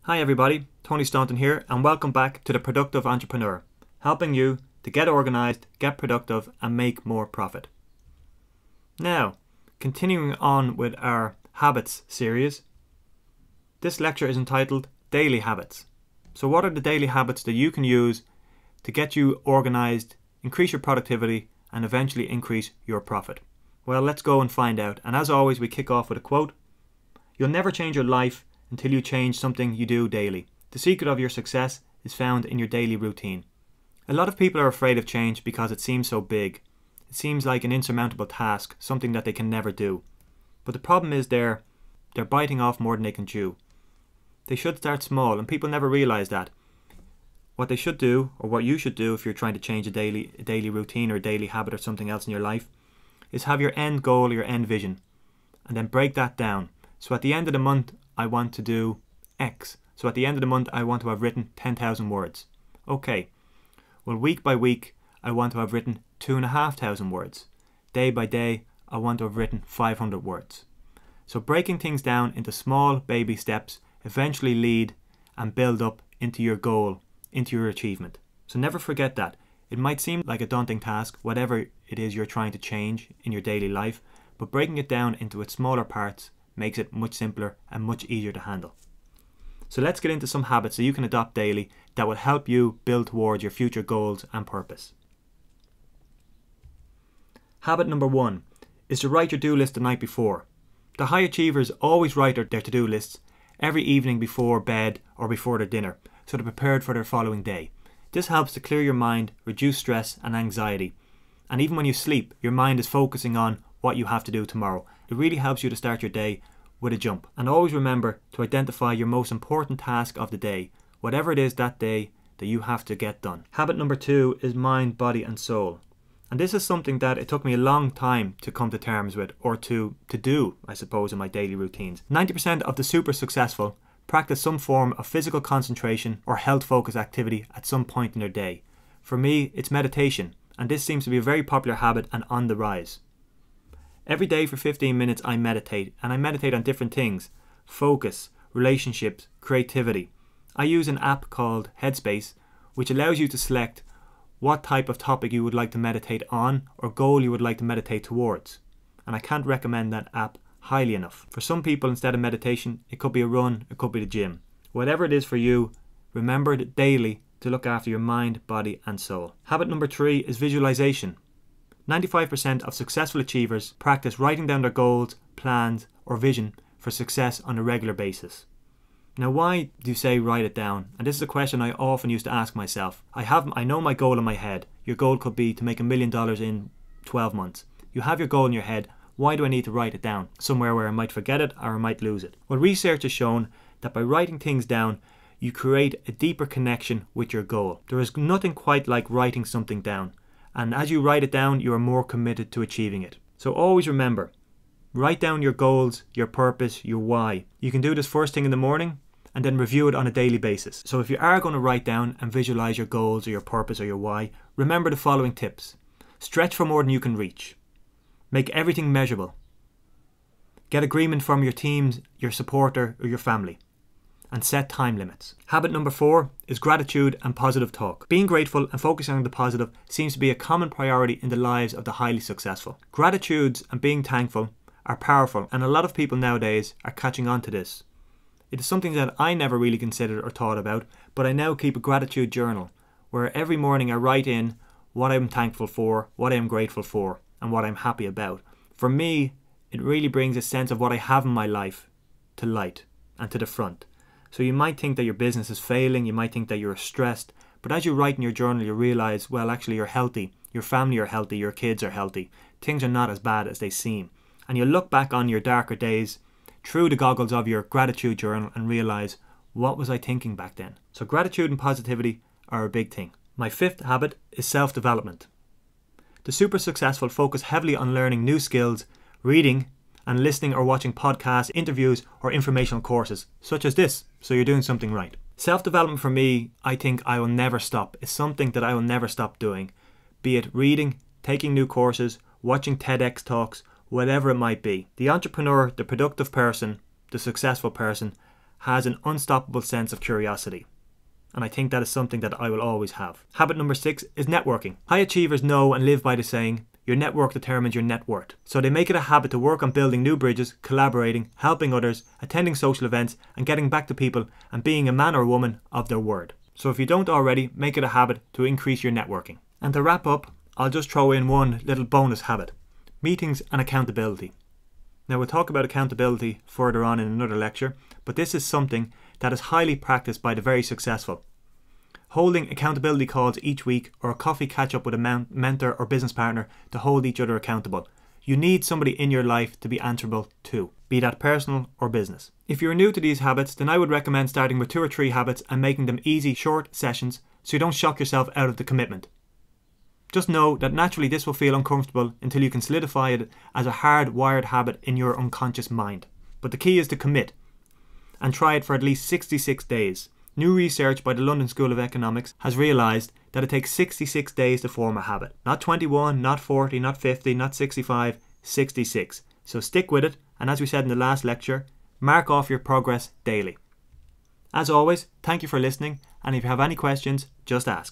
Hi everybody, Tony Staunton here and welcome back to The Productive Entrepreneur, helping you to get organised, get productive and make more profit. Now, continuing on with our habits series, this lecture is entitled Daily Habits. So what are the daily habits that you can use to get you organised, increase your productivity and eventually increase your profit? Well, let's go and find out. And as always, we kick off with a quote. You'll never change your life until you change something you do daily. The secret of your success is found in your daily routine. A lot of people are afraid of change because it seems so big. It seems like an insurmountable task, something that they can never do. But the problem is they're biting off more than they can chew. They should start small, and people never realise that. What they should do, or what you should do if you're trying to change a daily routine or a daily habit or something else in your life, is have your end goal or your end vision, and then break that down. So at the end of the month, I want to do X. So at the end of the month, I want to have written 10,000 words. Okay. Well, week by week, I want to have written 2,500 words. Day by day, I want to have written 500 words. So breaking things down into small baby steps eventually lead and build up into your goal, into your achievement. So never forget that. It might seem like a daunting task, whatever it is you're trying to change in your daily life, but breaking it down into its smaller parts makes it much simpler and much easier to handle. So let's get into some habits that you can adopt daily that will help you build towards your future goals and purpose. Habit number 1 is to write your do list the night before. The high achievers always write their to-do lists every evening before bed or before their dinner, so they're prepared for their following day. This helps to clear your mind, reduce stress and anxiety. And even when you sleep, your mind is focusing on what you have to do tomorrow. It really helps you to start your day with a jump. And always remember to identify your most important task of the day, whatever it is that day that you have to get done. Habit number 2 is mind, body and soul. And this is something that it took me a long time to come to terms with, or to do, I suppose, in my daily routines. 90% of the super successful practice some form of physical concentration or health-focused activity at some point in their day. For me, it's meditation, and this seems to be a very popular habit and on the rise. Every day for 15 minutes I meditate, and I meditate on different things: focus, relationships, creativity. I use an app called Headspace, which allows you to select what type of topic you would like to meditate on or goal you would like to meditate towards. And I can't recommend that app highly enough. For some people, instead of meditation, it could be a run, it could be the gym. Whatever it is for you, remember daily to look after your mind, body and soul. Habit number 3 is visualization. 95% of successful achievers practice writing down their goals, plans or vision for success on a regular basis. Now, why do you say write it down? And this is a question I often used to ask myself. I know my goal in my head. Your goal could be to make $1 million in 12 months. You have your goal in your head. Why do I need to write it down? Somewhere where I might forget it or I might lose it. Well, research has shown that by writing things down, you create a deeper connection with your goal. There is nothing quite like writing something down. And as you write it down, you are more committed to achieving it. So always remember, write down your goals, your purpose, your why. You can do this first thing in the morning and then review it on a daily basis. So if you are going to write down and visualize your goals or your purpose or your why, remember the following tips. Stretch for more than you can reach. Make everything measurable. Get agreement from your teams, your supporter or your family. And set time limits. Habit number 4 is gratitude and positive talk. Being grateful and focusing on the positive seems to be a common priority in the lives of the highly successful. Gratitudes and being thankful are powerful, and a lot of people nowadays are catching on to this. It is something that I never really considered or thought about, but I now keep a gratitude journal where every morning I write in what I'm thankful for, what I'm grateful for, and what I'm happy about. For me, it really brings a sense of what I have in my life to light and to the front. So you might think that your business is failing, you might think that you're stressed, but as you write in your journal you realise, well, actually you're healthy, your family are healthy, your kids are healthy, things are not as bad as they seem. And you look back on your darker days through the goggles of your gratitude journal and realise, what was I thinking back then? So gratitude and positivity are a big thing. My 5th habit is self-development. The super successful focus heavily on learning new skills, reading and listening or watching podcasts, interviews or informational courses such as this, so you're doing something right. Self-development for me, I think I will never stop. It's something that I will never stop doing. Be it reading, taking new courses, watching TEDx talks, whatever it might be. The entrepreneur, the productive person, the successful person has an unstoppable sense of curiosity. And I think that is something that I will always have. Habit number 6 is networking. High achievers know and live by the saying, your network determines your net worth. So they make it a habit to work on building new bridges, collaborating, helping others, attending social events, and getting back to people and being a man or woman of their word. So if you don't already, make it a habit to increase your networking. And to wrap up, I'll just throw in one little bonus habit. Meetings and accountability. Now we'll talk about accountability further on in another lecture, but this is something that is highly practiced by the very successful. Holding accountability calls each week or a coffee catch up with a mentor or business partner to hold each other accountable. You need somebody in your life to be answerable to, be that personal or business. If you're new to these habits, then I would recommend starting with 2 or 3 habits and making them easy, short sessions so you don't shock yourself out of the commitment. Just know that naturally this will feel uncomfortable until you can solidify it as a hard-wired habit in your unconscious mind. But the key is to commit and try it for at least 66 days. New research by the London School of Economics has realised that it takes 66 days to form a habit. Not 21, not 40, not 50, not 65, 66. So stick with it, and as we said in the last lecture, mark off your progress daily. As always, thank you for listening, and if you have any questions, just ask.